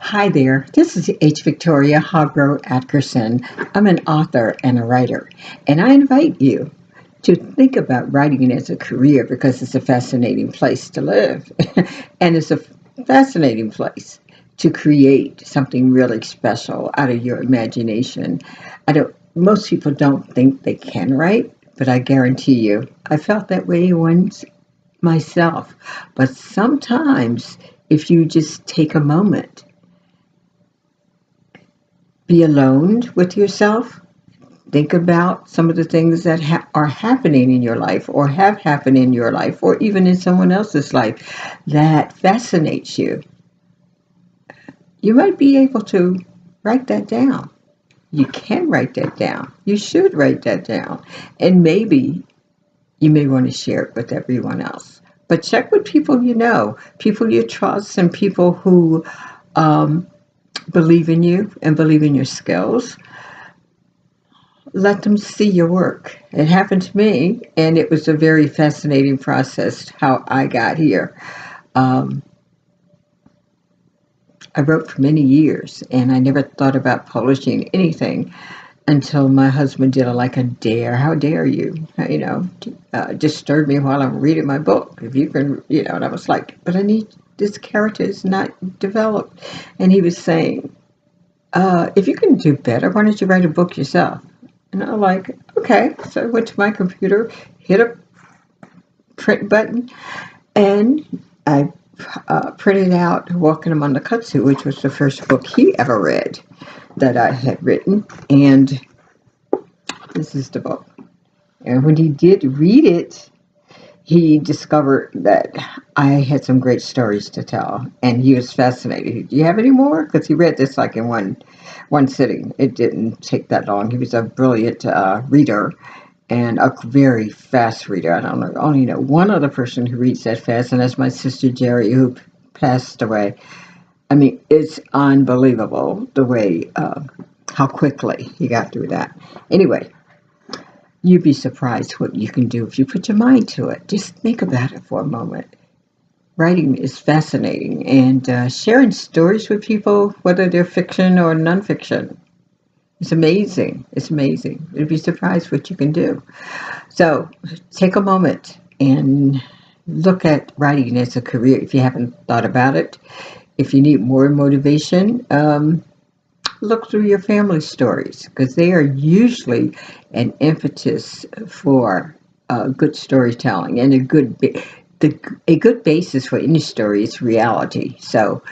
Hi there, this is H. Victoria Hogro Atkerson. I'm an author and a writer, and I invite you to think about writing as a career because it's a fascinating place to live, and it's a fascinating place to create something really special out of your imagination. Most people don't think they can write, but I guarantee you, I felt that way once myself. But sometimes, if you just take a moment, be alone with yourself. Think about some of the things that are happening in your life or have happened in your life or even in someone else's life that fascinates you. You might be able to write that down. You can write that down. You should write that down. And maybe you may want to share it with everyone else. But check with people you know, people you trust, and people who um, believe in you and believe in your skills. Let them see your work. It happened to me, and it was a very fascinating process how I got here. Um, I wrote for many years, and I never thought about publishing anything until my husband did a dare. How dare you? Disturb me while I'm reading my book. If you can, and I was like, but I need this character is not developed, and he was saying, if you can do better, why don't you write a book yourself? And I'm like, okay. So I went to my computer, hit a print button, and I printed out Walking Among the Kudzu, which was the first book he ever read that I had written. And this is the book. And when he did read it, he discovered that I had some great stories to tell, and he was fascinated. Do you have any more? Because he read this like in one sitting. It didn't take that long. He was a brilliant reader and a very fast reader. I don't know, only know one other person who reads that fast, and that's my sister Jerry, who passed away. I mean, it's unbelievable the way how quickly he got through that. Anyway, you'd be surprised what you can do if you put your mind to it. Just think about it for a moment. Writing is fascinating, and sharing stories with people, whether they're fiction or nonfiction, it's amazing. It's amazing. You'd be surprised what you can do. So take a moment and look at writing as a career if you haven't thought about it. If you need more motivation, look through your family stories because they are usually an impetus for good storytelling and a good basis for any story is reality. So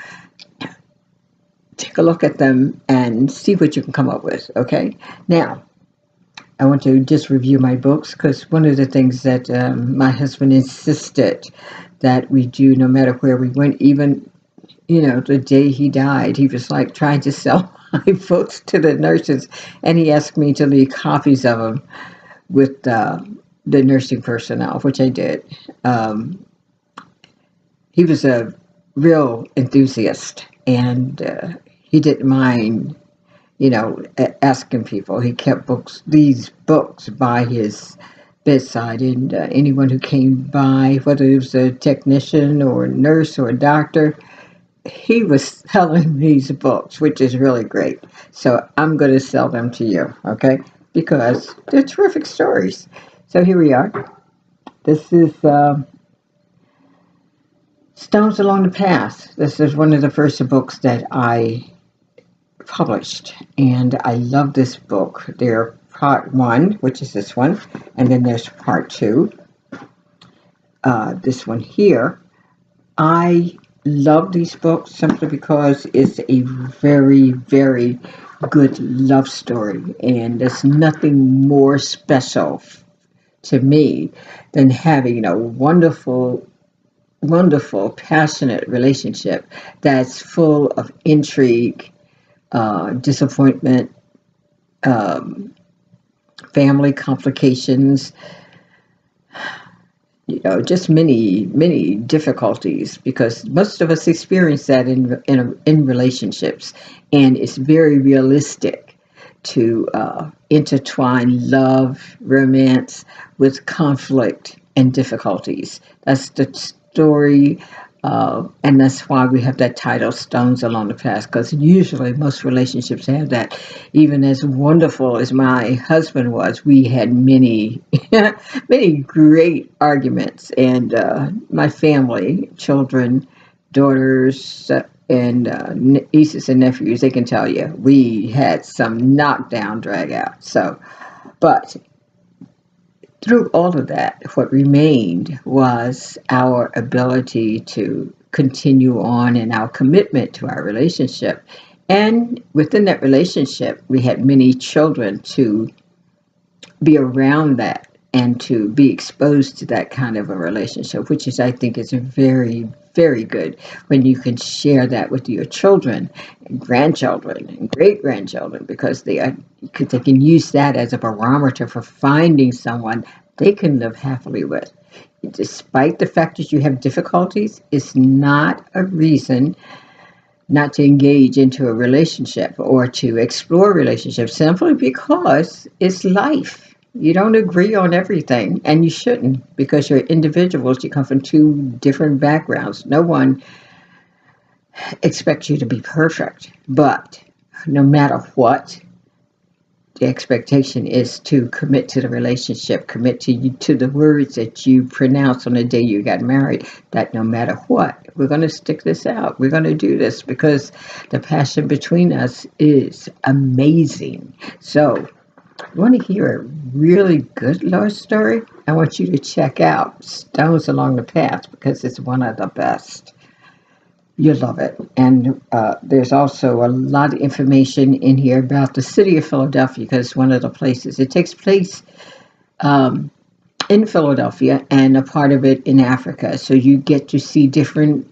take a look at them and see what you can come up with. Okay. Now, I want to just review my books because one of the things that my husband insisted that we do, no matter where we went, even the day he died, he was like trying to sell my books to the nurses, and he asked me to leave copies of them with the nursing personnel, which I did. Um, he was a real enthusiast, and he didn't mind, asking people. He kept these books by his bedside, and anyone who came by, whether it was a technician or a nurse or a doctor, he was selling these books, which is really great. So I'm going to sell them to you, okay? Because they're terrific stories. So here we are. This is Stones Along the Path. This is one of the first books that I published, and I love this book. There's part one, which is this one, and then there's part two, this one here. I love these books simply because it's a very, very good love story, and there's nothing more special to me than having a wonderful, wonderful, passionate relationship that's full of intrigue, disappointment, um, family complications, just many, many difficulties because most of us experience that in relationships, and it's very realistic to intertwine love, romance with conflict and difficulties. That's the story And that's why we have that title, Stones Along the Path, because usually most relationships have that. Even as wonderful as my husband was, we had many, many great arguments. And my family, children, daughters, and nieces and nephews, they can tell you, we had some knockdown, drag out. So, but through all of that, what remained was our ability to continue on in our commitment to our relationship. And within that relationship, we had many children to be around that and to be exposed to that kind of a relationship, which is, I think, is a very, very good when you can share that with your children and grandchildren and great grandchildren, because they can use that as a barometer for finding someone they can live happily with. Despite the fact that you have difficulties, it's not a reason not to engage into a relationship or to explore relationships, simply because it's life. You don't agree on everything, and you shouldn't, because you're individuals. You come from two different backgrounds. No one expects you to be perfect, but no matter what, the expectation is to commit to the relationship, commit to the words that you pronounced on the day you got married, that no matter what, we're going to stick this out. We're going to do this because the passion between us is amazing. So, you want to hear a really good love story? I want you to check out Stones Along the Path, because it's one of the best. You'll love it. And there's also a lot of information in here about the city of Philadelphia, because one of the places it takes place um, in Philadelphia, and a part of it in Africa. So you get to see different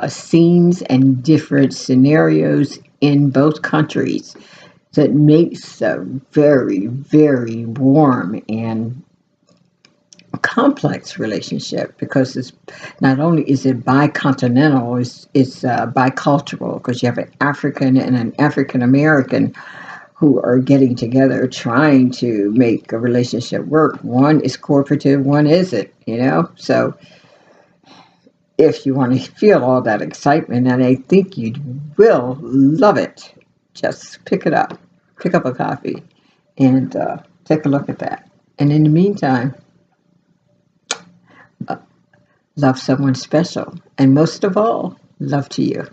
scenes and different scenarios in both countries. That makes a very, very warm and complex relationship, because it's not only is it bicontinental, it's bicultural, because you have an African and an African American who are getting together trying to make a relationship work. One is cooperative, one isn't, So if you want to feel all that excitement, and I think you will love it, just pick up a copy, and take a look at that. And in the meantime, love someone special, and most of all, love to you.